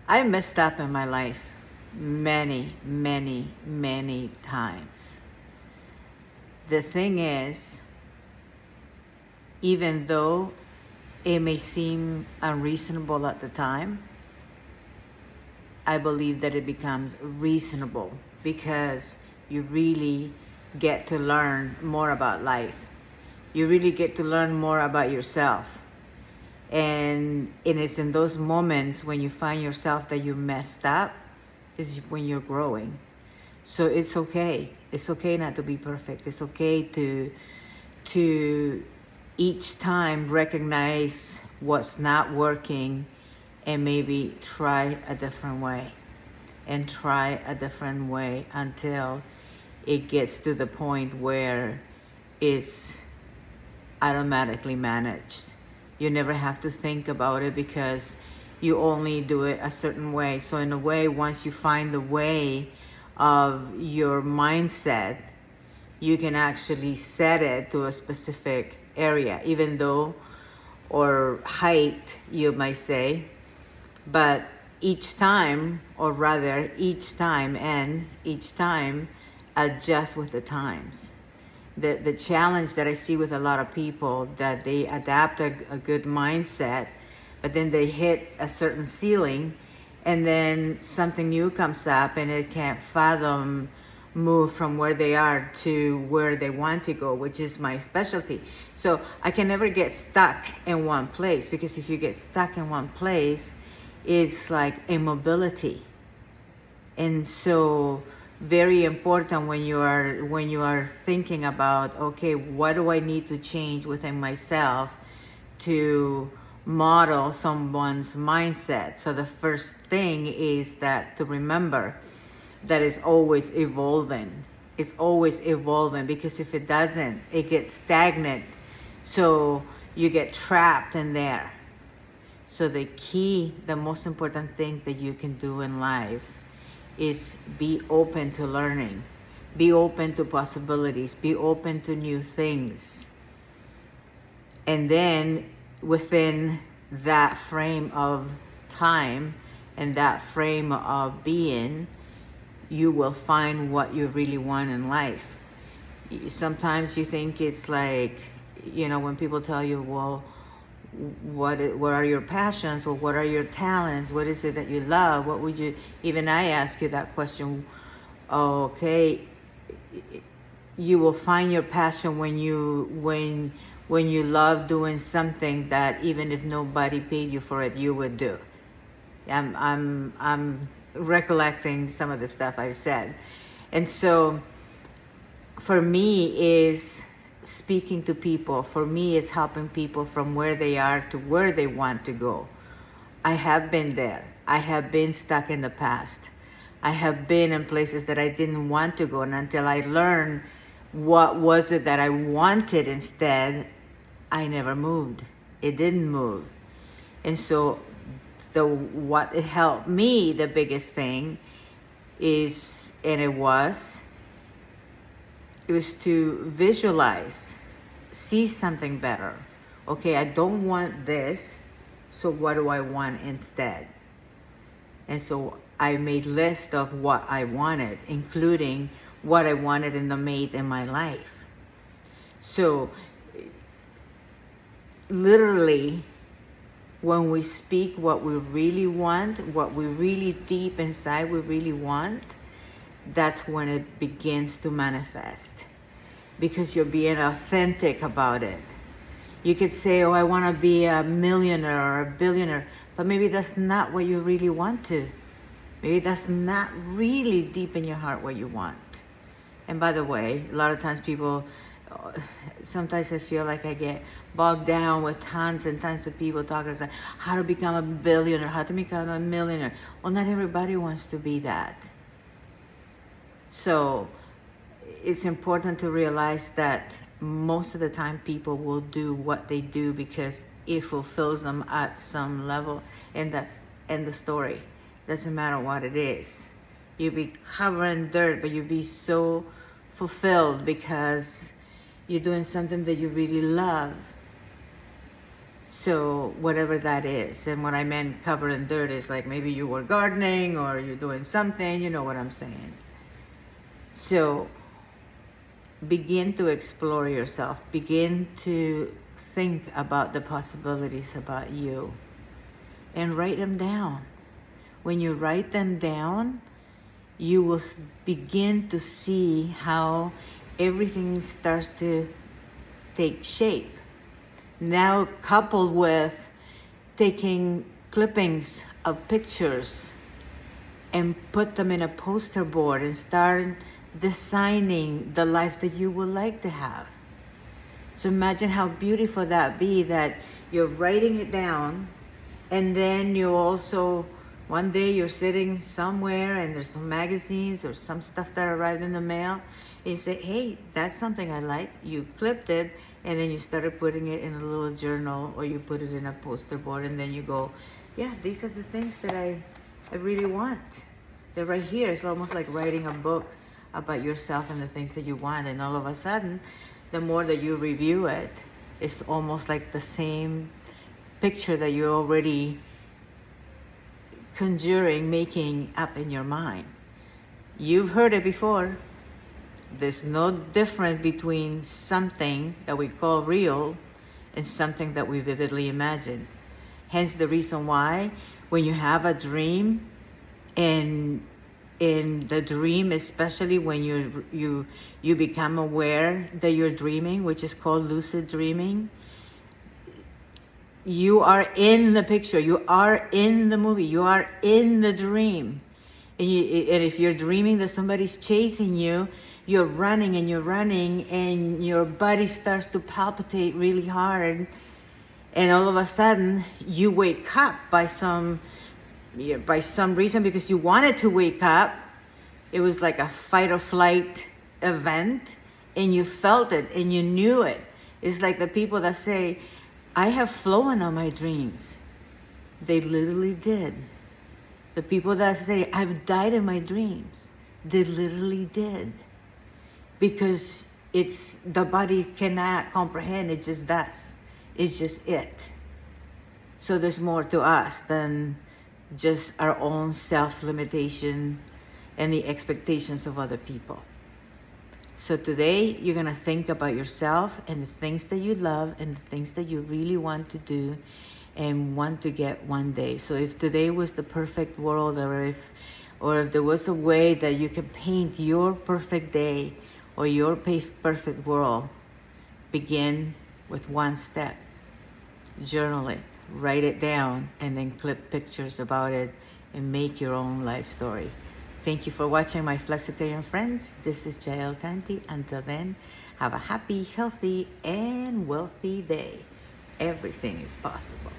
I messed up in my life many, many, many times. The thing is, even though it may seem unreasonable at the time, I believe that it becomes reasonable because you really get to learn more about life. You really get to learn more about yourself. And it's in those moments when you find yourself that you messed up, is when you're growing. So it's okay. It's okay not to be perfect. It's okay to each time recognize what's not working and maybe try a different way and try a different way until it gets to the point where it's automatically managed. You never have to think about it because you only do it a certain way. So in a way, once you find the way of your mindset, you can actually set it to a specific area, even though, or height, you might say. But each time, or rather each time adjust with the times. The challenge that I see with a lot of people, that they adapt a good mindset, but then they hit a certain ceiling and then something new comes up and it can't fathom move from where they are to where they want to go, which is my specialty. So I can never get stuck in one place, because if you get stuck in one place, it's like immobility. And so very important when you are thinking about, okay, what do I need to change within myself to model someone's mindset. So the first thing is that to remember that it's always evolving. It's always evolving, because if it doesn't, it gets stagnant. So you get trapped in there. So the key, the most important thing that you can do in life is be open to learning, be open to possibilities, be open to new things. And then within that frame of time and that frame of being, you will find what you really want in life. Sometimes you think it's like, when people tell you, well, what are your passions, or what are your talents, what is it that you love, what would you, even I ask you that question. Okay, you will find your passion when you love doing something that even if nobody paid you for it, you would do. I'm recollecting some of the stuff I've said. And so for me is speaking to people. For me is helping people from where they are to where they want to go. I have been there. I have been stuck in the past. I have been in places that I didn't want to go, and until I learned what was it that I wanted instead, I never moved. It didn't move. And so what helped me, the biggest thing is, and it was to visualize, see something better. Okay, I don't want this, so what do I want instead? And so I made list of what I wanted, including what I wanted in the mate in my life. So literally, when we speak what we really want, what we really deep inside we really want, that's when it begins to manifest, because you're being authentic about it. You could say, oh, I want to be a millionaire or a billionaire, but maybe that's not what you really want to. Maybe that's not really deep in your heart what you want. And by the way, a lot of times people, sometimes I feel like I get bogged down with tons and tons of people talking about how to become a billionaire, how to become a millionaire. Well, not everybody wants to be that. So it's important to realize that most of the time people will do what they do because it fulfills them at some level, and that's end the story. Doesn't matter what it is. You be covered in dirt, but you be so fulfilled because you're doing something that you really love. So whatever that is, and what I meant covered in dirt is like maybe you were gardening or you're doing something, you know what I'm saying. So begin to explore yourself, begin to think about the possibilities about you, and write them down. When you write them down, you will begin to see how everything starts to take shape. Now, coupled with taking clippings of pictures and put them in a poster board and start designing the life that you would like to have. So imagine how beautiful that be, that you're writing it down, and then you also, one day you're sitting somewhere and there's some magazines or some stuff that arrived in the mail, and you say, hey, that's something I like. You clipped it, and then you started putting it in a little journal, or you put it in a poster board, and then you go, yeah, these are the things that I really want. They're right here. It's almost like writing a book about yourself and the things that you want, and all of a sudden, the more that you review it, it's almost like the same picture that you're already conjuring, making up in your mind. You've heard it before. There's no difference between something that we call real and something that we vividly imagine. Hence the reason why when you have a dream, and in the dream, especially when you become aware that you're dreaming, which is called lucid dreaming, you are in the picture, you are in the movie, you are in the dream. And if you're dreaming that somebody's chasing you, you're running and you're running, and your body starts to palpitate really hard, and all of a sudden you wake up by some reason, because you wanted to wake up. It was like a fight or flight event, and you felt it and you knew it. It's like the people that say, I have flown on my dreams. They literally did. The people that say, I've died in my dreams, they literally did. Because the body cannot comprehend, it just does. It's just it. So there's more to us than just our own self-limitation and the expectations of other people. So today, you're going to think about yourself and the things that you love and the things that you really want to do and want to get one day. So if today was the perfect world, or if there was a way that you could paint your perfect day or your perfect world, begin with one step. Journal it, write it down, and then clip pictures about it and make your own life story. Thank you for watching, my Flexitarian friends. This is Jael Tanti. Until then, have a happy, healthy, and wealthy day. Everything is possible.